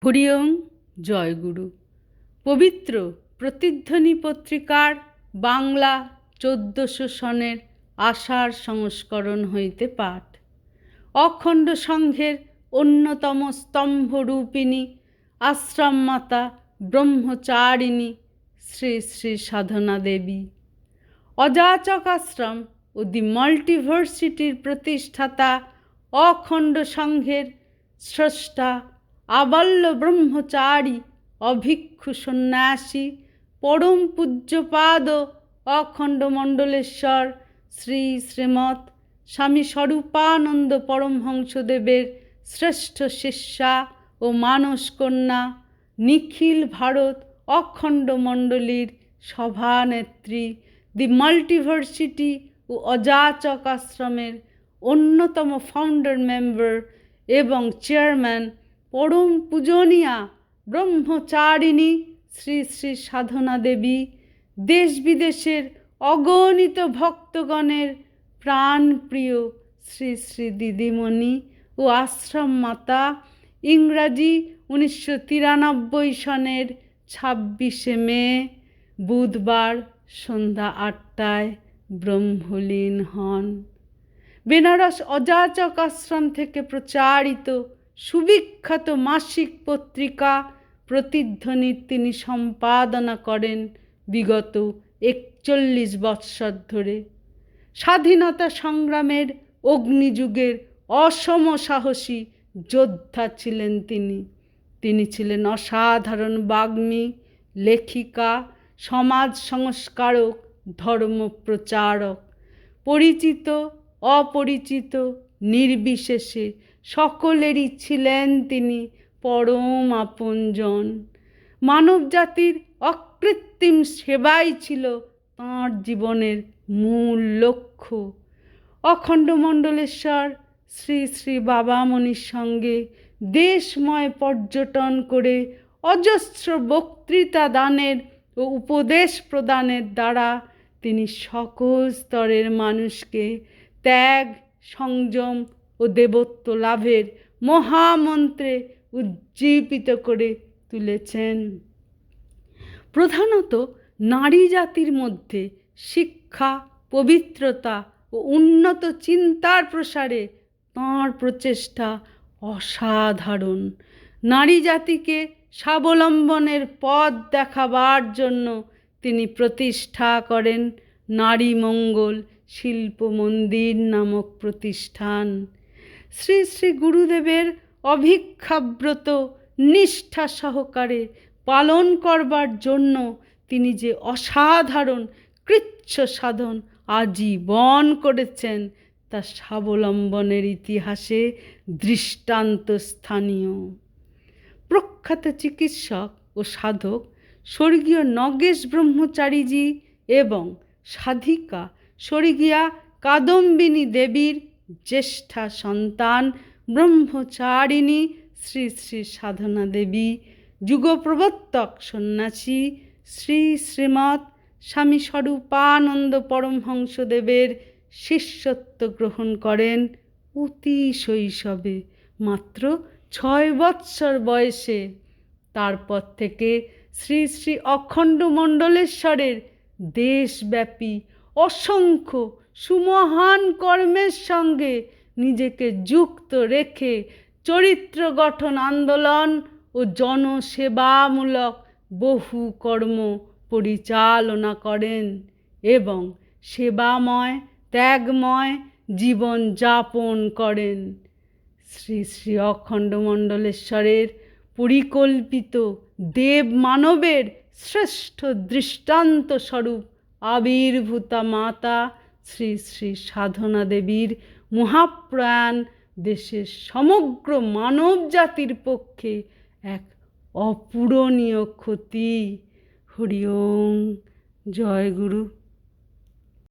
হরি ওম, জয়গুরু। পবিত্র প্রতিধ্বনি পত্রিকার বাংলা 1400 সনের আষাঢ় সংস্করণ হইতে পাঠ। অখণ্ড সংঘের অন্যতম স্তম্ভরূপিণী আশ্রমমাতা ব্রহ্মচারিণী শ্রী শ্রী সাধনা দেবী, অযাচক আশ্রম ও দি মাল্টিভার্সিটির প্রতিষ্ঠাতা, অখণ্ড সংঘের স্রষ্টা, আবাল্য ব্রহ্মচারী, অভিক্ষু সন্ন্যাসী, পরম পূজ্যপাদ অখণ্ড মণ্ডলেশ্বর শ্রী শ্রীমৎ স্বামী স্বরূপানন্দ পরমহংসদেবের শ্রেষ্ঠ শিষ্যা ও মানস কন্যা, নিখিল ভারত অখণ্ড মণ্ডলীর সভানেত্রী, দি মাল্টিভার্সিটি ও অযাচক আশ্রমের অন্যতম ফাউন্ডার মেম্বার এবং চেয়ারম্যান, পরম পূজনীয়া ব্রহ্মচারিণী শ্রী শ্রী সাধনা দেবী, দেশ বিদেশের অগণিত ভক্তগণের প্রাণপ্রিয় শ্রী শ্রী দিদিমণি ও আশ্রম মাতা, ইংরাজি 1993 সনের 26শে মে বুধবার সন্ধ্যা 8টায় ব্রহ্মলীন হন। বেনারস অযাচক আশ্রম থেকে প্রচারিত সুবিখ্যাত মাসিক পত্রিকা প্রতিধ্বনির তিনি সম্পাদনা করেন বিগত 41 বৎসর ধরে। স্বাধীনতা সংগ্রামের অগ্নিযুগের অসম সাহসী যোদ্ধা ছিলেন তিনি। তিনি ছিলেন অসাধারণ বাগ্মী, লেখিকা, সমাজ সংস্কারক, ধর্মপ্রচারক। পরিচিত অপরিচিত নির্বিশেষে সকলেরই ছিলেন তিনি পরম আপনজন। মানব জাতির অকৃত্রিম সেবাই ছিল তাঁর জীবনের মূল লক্ষ্য। অখণ্ড মণ্ডলেশ্বর শ্রী শ্রী বাবামণির সঙ্গে দেশময় পর্যটন করে অজস্র বক্তৃতা দানের ও উপদেশ প্রদানের দ্বারা তিনি সকল স্তরের মানুষকে ত্যাগ, সংযম ও দেবত্ব লাভের মহামন্ত্রে উজ্জীবিত করে তুলেছেন। প্রধানত নারী জাতির মধ্যে শিক্ষা, পবিত্রতা ও উন্নত চিন্তার প্রসারে তাঁর প্রচেষ্টা অসাধারণ। নারী জাতিকে স্বাবলম্বনের পথ দেখাবার জন্য তিনি প্রতিষ্ঠা করেন নারী মঙ্গল শিল্প মন্দির নামক প্রতিষ্ঠান। শ্রী শ্রী গুরুদেবের অভিক্ষাব্রত নিষ্ঠা সহকারে পালন করবার জন্য তিনি যে অসাধারণ কৃচ্ছ সাধন আজীবন করেছেন তা স্বাবলম্বনের ইতিহাসে দৃষ্টান্ত স্থানীয়। প্রখ্যাত চিকিৎসক ও সাধক স্বর্গীয় নগেশ ব্রহ্মচারীজি এবং সাধিকা স্বর্গীয়া কাদম্বিনী দেবীর জ্যেষ্ঠা সন্তান ব্রহ্মচারিণী শ্রী শ্রী সাধনা দেবী, যুগপ্রবর্তক সন্ন্যাসী শ্রী শ্রীমৎ স্বামী স্বরূপানন্দ পরমহংসদেবের শিষ্যত্ব গ্রহণ করেন অতি শৈশবে, মাত্র 6 বৎসর বয়সে। তারপর থেকে শ্রী শ্রী অখণ্ড মণ্ডলেশ্বরের দেশব্যাপী অসংখ্য সুমহান কর্মের সঙ্গে নিজেকে যুক্ত রেখে চরিত্র গঠন আন্দোলন ও জনসেবামূলক বহু কর্ম পরিচালনা করেন এবং সেবাময় ত্যাগময় জীবন যাপন করেন। শ্রী শ্রী অখণ্ড মণ্ডলেশ্বরের পরিকল্পিত দেব মানবের শ্রেষ্ঠ দৃষ্টান্ত স্বরূপ আবির্ভূতা মাতা শ্রী শ্রী সাধনা দেবীর মহাপ্রয়াণ দেশের সমগ্র মানব জাতির পক্ষে এক অপূরণীয় ক্ষতি। হরি ওম, জয় গুরু।